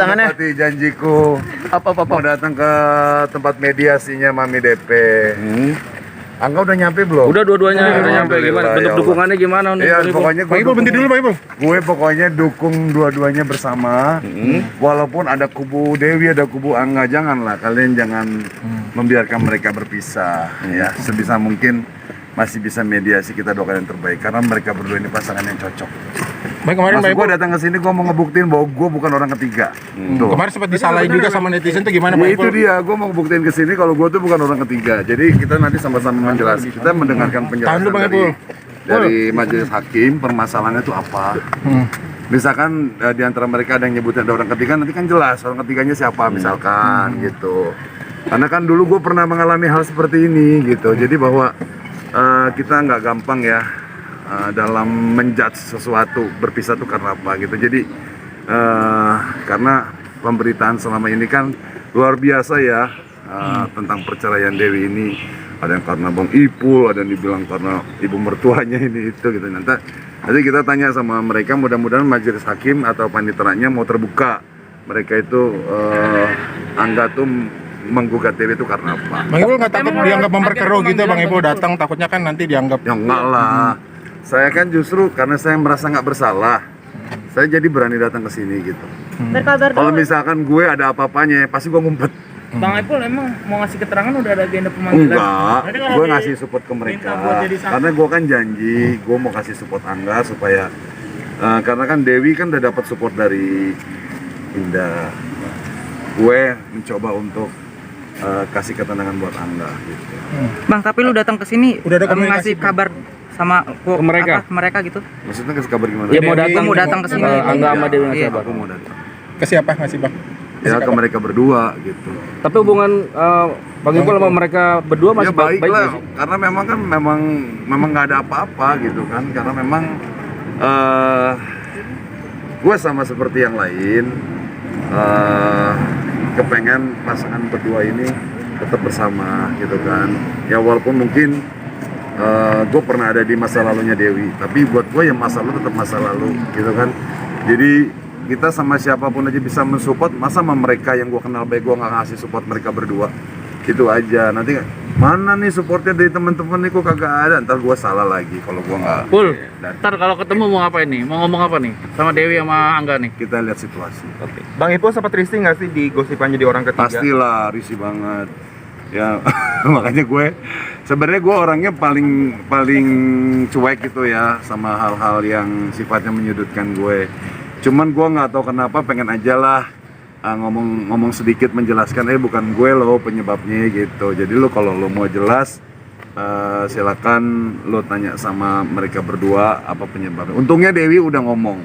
tangannya. menepati janjiku. Apa? Mau datang ke tempat mediasinya Mami DP. Angga udah nyampe belum? Udah dua-duanya udah nyampe. Gimana? Alhamdulillah, Bentuk ya Allah. dukungannya gimana nih? Iya, Bang Ipul? pokoknya Bang Ipul berhenti dulu Bang Ipul. gue pokoknya dukung dua-duanya bersama. Walaupun ada kubu Dewi, ada kubu Angga, janganlah kalian jangan membiarkan mereka berpisah. Ya, sebisa mungkin masih bisa mediasi, kita doakan yang terbaik karena mereka berdua ini pasangan yang cocok. Bang, kemarin Bang Maksud gue Ipul, datang ke sini gue mau ngebuktiin bahwa gue bukan orang ketiga. Tuh. kemarin sempat disalahin juga sama netizen tuh gimana Ya Bang itu Ipul? dia, gue mau buktiin ke sini kalau gue tuh bukan orang ketiga. Jadi kita nanti sama-sama menjelaskan, kita mendengarkan penjelasan Tahan dulu, Bang dari, Ipul. dari majelis hakim, permasalahannya itu apa. Misalkan di antara mereka ada yang nyebutin ada orang ketiga, nanti kan jelas orang ketiganya siapa misalkan gitu. Karena kan dulu gue pernah mengalami hal seperti ini gitu. Jadi bahwa kita nggak gampang ya dalam menjudge sesuatu, berpisah tuh karena apa gitu. Jadi karena pemberitaan selama ini kan luar biasa ya tentang perceraian Dewi ini. Ada yang karena Bang Ipul, ada yang dibilang karena ibu mertuanya ini itu gitu. Nanti kita tanya sama mereka, mudah-mudahan majelis hakim atau paniteranya mau terbuka. Mereka itu Angga tuh menggugat Dewi itu karena apa? Bang Ipul nggak takut dianggap memperkeruh gitu Bang Ipul datang, takutnya kan nanti dianggap Ya enggak lah. Saya kan justru karena saya merasa nggak bersalah, saya jadi berani datang ke sini gitu. Berkabar Kalau dulu. misalkan gue ada apa-apanya, pasti gue ngumpet. Bang Ipul emang mau ngasih keterangan udah ada agenda pemanggilan? Enggak, gue ngasih support ke mereka. Karena gue kan janji, gue mau kasih support Angga supaya karena kan Dewi kan udah dapat support dari Indah. Gue mencoba untuk kasih ketenangan buat Angga gitu. Bang, tapi lu datang ke sini Udah ada komunikasi ngasih belum? kabar sama Ke mereka? ke mereka gitu? Maksudnya kasih kabar gimana? Ya mau datang, mau datang ke sini. Angga sama Dewi Iya. siapa? Aku mau datang. ke siapa ngasih Bang? Ya ke mereka berdua gitu. Tapi hubungan Bang Ipul sama mereka berdua masih Ya baik baik lah, nggak sih? karena memang nggak ada apa-apa gitu kan, karena memang gue sama seperti yang lain kepengen pasangan berdua ini tetap bersama gitu kan. Ya walaupun mungkin gue pernah ada di masa lalunya Dewi, tapi buat gue ya masa lalu tetap masa lalu gitu kan. Jadi kita sama siapapun aja bisa mensupport, masa sama mereka yang gue kenal baik gue nggak ngasih support mereka berdua, itu aja. Nanti mana nih supportnya dari teman-teman nih, kok kagak ada, ntar gue salah lagi kalau gue nggak. Pul, ntar kalau ketemu mau ngapain nih? Mau ngomong apa nih? Sama Dewi sama Angga nih? Kita lihat situasi. Bang Ipul sempat risih nggak sih di gosipan jadi orang ketiga? Pastilah risih banget ya. Makanya gue sebenarnya gue orangnya paling cuek gitu ya sama hal-hal yang sifatnya menyudutkan gue. Cuman gue nggak tahu kenapa pengen aja lah ngomong sedikit menjelaskan bukan gue loh penyebabnya gitu. Jadi lo kalau lo mau jelas silakan lo tanya sama mereka berdua apa penyebabnya. Untungnya Dewi udah ngomong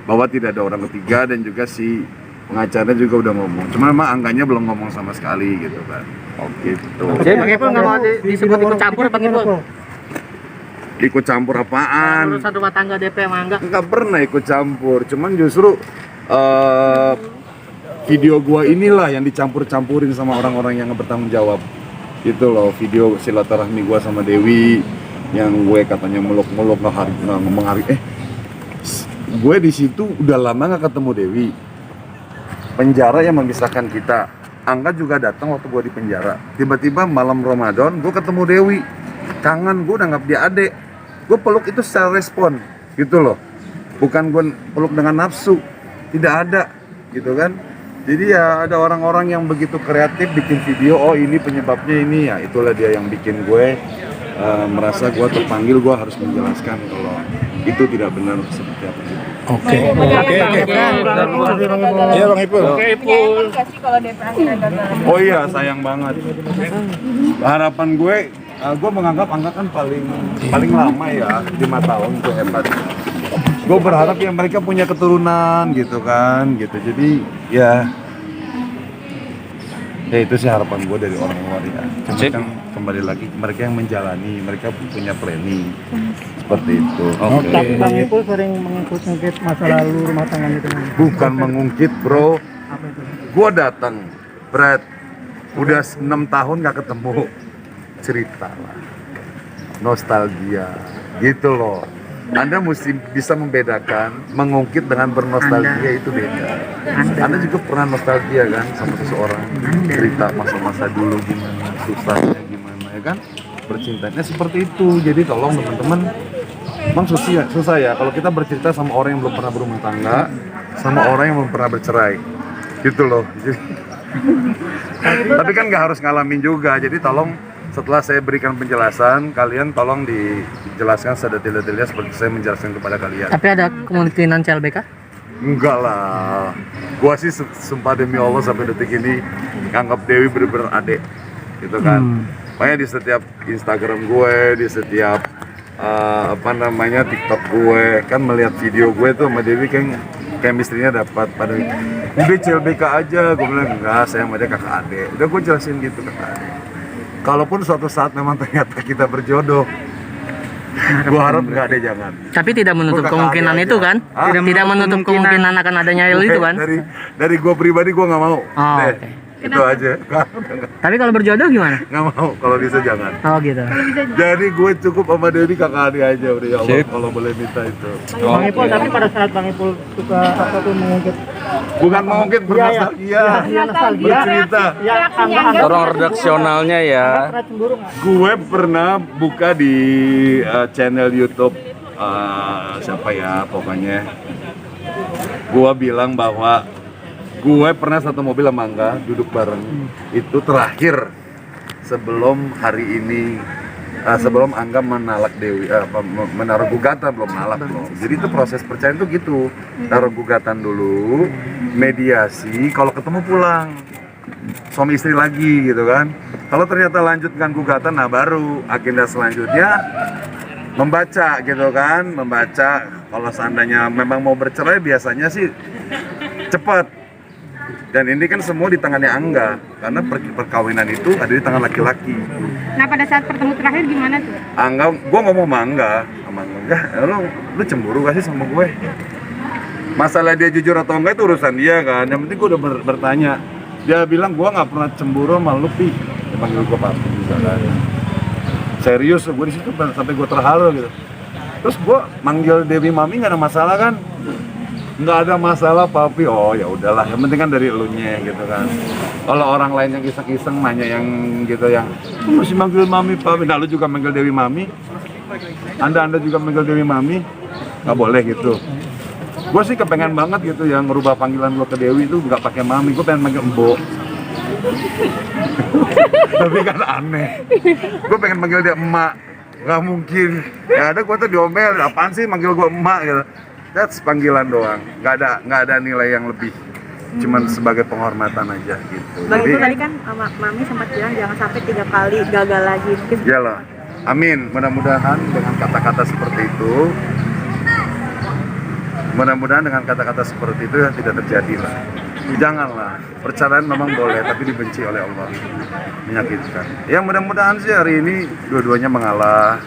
bahwa tidak ada orang ketiga dan juga si pengacaranya juga udah ngomong. Cuma memang Angganya belum ngomong sama sekali gitu kan. Oh gitu. Jadi Bang Ipul nggak mau disebut ikut campur Bang Ipul? Ikut campur apaan? Urusan rumah tangga DP sama Angga. Nggak pernah ikut campur. Cuman justru video gua inilah yang dicampur-campurin sama orang-orang yang nggak bertanggung jawab. Gitu loh, video silaturahmi gua sama Dewi yang gue katanya meluk-meluk nggak ngomong hari. Gue di situ udah lama nggak ketemu Dewi. Penjara yang memisahkan kita. Angga juga datang waktu gue di penjara. Tiba-tiba malam Ramadan gue ketemu Dewi. Kangen, gue udah anggap dia adek. Gue peluk itu secara respon, gitu loh. Bukan gue peluk dengan nafsu, tidak ada, gitu kan. Jadi ya ada orang-orang yang begitu kreatif bikin video, oh ini penyebabnya ini, ya itulah dia yang bikin gue merasa gue terpanggil, gue harus menjelaskan kalau itu tidak benar seperti apa gitu. Oke. Iya Bang Ipul. Menyayangkan nggak sih kalau DP akhirnya gagal? Oh iya, sayang banget. Harapan gue menganggap Angga kan paling lama ya, 5 tahun itu hebat. Gue berharap ya mereka punya keturunan gitu kan, gitu. Jadi ya itu sih harapan gue dari orang luar ya. Cuma kan kembali lagi mereka yang menjalani, mereka punya planning seperti itu. Bang Ipul sering mengungkit masa lalu rumah tangga itu. Bukan mengungkit bro, gue datang, Brad, udah 6 tahun gak ketemu, cerita lah, nostalgia, gitu loh. Anda mesti bisa membedakan mengungkit dengan bernostalgia itu beda. Anda juga pernah nostalgia kan sama seseorang, cerita masa-masa dulu gimana, susahnya gimana ya kan, bercintanya seperti itu. Jadi tolong teman-teman, emang susah ya kalau kita bercerita sama orang yang belum pernah berumah tangga, sama orang yang belum pernah bercerai, gitu loh. Tapi kan nggak harus ngalamin juga, jadi tolong setelah saya berikan penjelasan, kalian tolong dijelaskan sedetail-detailnya seperti saya menjelaskan kepada kalian. Tapi ada kemungkinan CLBK? Enggak lah, gua sih sumpah demi Allah sampai detik ini nganggap Dewi bener-bener adik, gitu kan. Makanya di setiap Instagram gue, di setiap TikTok gue, kan melihat video gue tuh sama Dewi kan chemistry-nya dapat. Pada udah CLBK aja, gue bilang enggak, saya sama dia kakak adik. Udah gue jelasin gitu kakak adik. Kalaupun suatu saat memang ternyata kita berjodoh, gue harap nggak ada jangan. Tapi tidak menutup Gua kemungkinan kakak itu aja. kan? Hah? Tidak menutup kemungkinan akan adanya itu kan? Dari gue pribadi gue nggak mau. Oh, Deh, oke. itu aja. Tapi kalau berjodoh gimana? Nggak mau, kalau bisa jangan. Oh gitu. Jadi gue cukup sama Dewi kakak adik aja udah, ya Allah, kalau boleh minta itu. Bang Ipul, tapi pada saat Bang Ipul suka apa tuh mengungkit Bukan mungkin bernostalgia, bercerita. Orang redaksionalnya ya. pernah cemburu nggak? Gue pernah buka di channel YouTube siapa ya pokoknya. Gue bilang bahwa gue pernah satu mobil sama Angga duduk bareng. Itu terakhir sebelum hari ini, sebelum Angga menalak Dewi, menaruh gugatan, belum nalak belum. Jadi itu proses perceraian tuh gitu, taruh gugatan dulu, mediasi, kalau ketemu pulang suami istri lagi gitu kan. Kalau ternyata lanjutkan gugatan, nah baru agenda selanjutnya membaca gitu kan, membaca. Kalau seandainya memang mau bercerai biasanya sih cepat. Dan ini kan semua di tangannya Angga, karena perkawinan itu ada di tangan laki-laki. Nah pada saat pertemu terakhir gimana tuh? Angga, gue ngomong sama Angga, lu cemburu gak sih sama gue? Masalah dia jujur atau enggak itu urusan dia kan, yang penting gue udah bertanya. Dia bilang gue nggak pernah cemburu sama lu, Pi. Dia panggil gue Papi juga kan. Serius, gue di situ sampai gue terharu gitu. Terus gue manggil Dewi Mami nggak ada masalah kan? Nggak ada masalah Papi. Oh ya udahlah, yang penting kan dari elunya gitu kan. Kalau orang lain yang iseng-iseng nanya yang gitu yang mesti manggil Mami Papi. Nah lu juga manggil Dewi Mami. Anda juga manggil Dewi Mami. Nggak boleh gitu. Gue sih kepengen banget gitu yang merubah panggilan gue ke Dewi itu nggak pakai Mami. Gue pengen manggil Mbok. Tapi kan aneh. Gue pengen manggil dia emak. Nggak mungkin. Ya ada gue tuh diomel. Apaan sih manggil gue emak gitu. That's panggilan doang, nggak ada nilai yang lebih, cuman sebagai penghormatan aja gitu. Bang Jadi, Ipul tadi kan sama Mami sempat bilang jangan sampai 3 kali gagal lagi. ya lah, amin. Mudah-mudahan dengan kata-kata seperti itu, ya tidak terjadi lah. Janganlah, perceraian memang boleh, tapi dibenci oleh Allah, menyakitkan. Ya mudah-mudahan sih hari ini dua-duanya mengalah.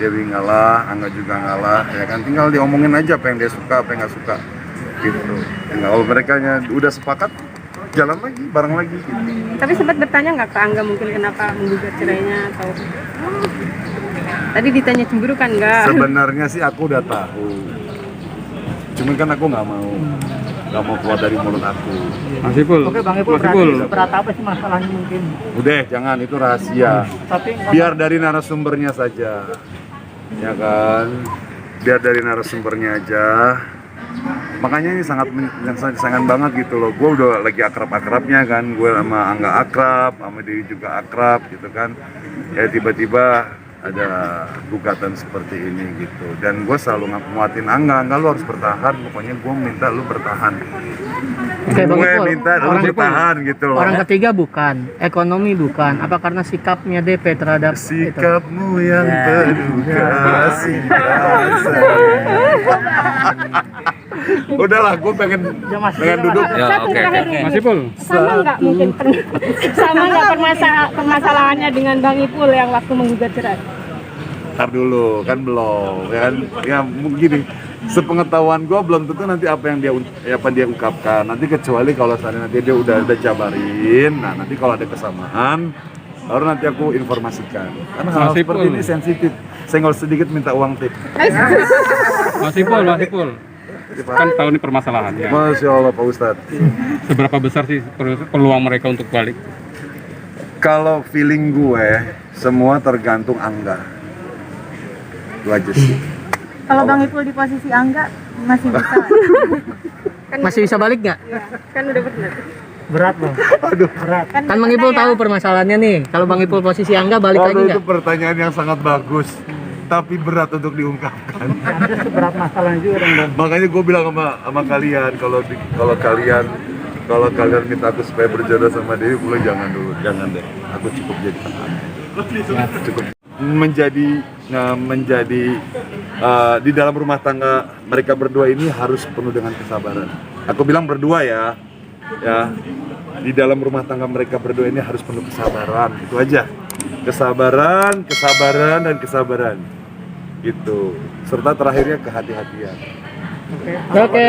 Dewi ngalah, Angga juga ngalah, ya kan tinggal diomongin aja apa yang dia suka, apa yang nggak suka, gitu. Tinggal kalau mereka udah sepakat, jalan lagi, bareng lagi. Gitu. Tapi sempat bertanya nggak ke Angga mungkin kenapa menggugat cerainya atau? Tadi ditanya cemburu kan nggak? Sebenarnya sih aku udah tahu, cuman kan aku nggak mau keluar dari mulut aku. Mas Ipul. Oke Bang Ipul, Mas Ipul. berarti berat apa sih masalahnya mungkin? Udah, jangan, itu rahasia. Tapi Biar dari narasumbernya saja, ya kan? Biar dari narasumbernya aja. Makanya ini sangat banget gitu loh. Gue udah lagi akrab-akrabnya kan. Gue sama Angga akrab, sama Dewi juga akrab gitu kan. Ya tiba-tiba ada gugatan seperti ini gitu. Dan gue selalu nguatin Angga lu harus bertahan. Pokoknya gue minta lu bertahan. Oke, Bang Gue Ipul. minta lu bertahan gitu loh. Orang ketiga bukan, ekonomi bukan. Apa karena sikapnya DP terhadap itu? Sikapmu yang terduga Udahlah, gue pengen duduk. Ya, oke. Mas Ipul. Sama nggak mungkin sama nggak permasalahannya dengan Bang Ipul yang waktu menggugat cerai? Ntar dulu, kan belum, ya kan? Ya gini, sepengetahuan gue belum tentu nanti apa yang dia ungkapkan. Nanti kecuali kalau seandainya dia udah jabarin, nah nanti kalau ada kesamaan, baru nanti aku informasikan. Karena hal seperti ini sensitif. Senggol sedikit minta uang tip. Mas Ipul. Kan tahu nih permasalahannya. Masya Allah Pak Ustadz. Seberapa besar sih peluang mereka untuk balik? Kalau feeling gue, semua tergantung Angga. Itu aja sih. Kalau Bang Ipul di posisi Angga masih bisa. Masih bisa balik nggak? Kan udah benar. Berat bang. Berat. Kan Bang Ipul tahu permasalahannya nih. Kalau Bang Ipul posisi Angga balik lagi Waduh, nggak? itu pertanyaan yang sangat bagus, tapi berat untuk diungkapkan. Ada seberat masalahnya juga dong bang. Makanya gue bilang sama kalian, kalau kalian minta aku supaya berjodoh sama Dewi, boleh jangan deh. Aku cukup jadi teman. Cukup menjadi di dalam rumah tangga mereka berdua ini harus penuh dengan kesabaran. Aku bilang berdua ya. Di dalam rumah tangga mereka berdua ini harus penuh kesabaran. Itu aja. Kesabaran, dan kesabaran. Gitu. Serta terakhirnya kehati-hatian. Oke.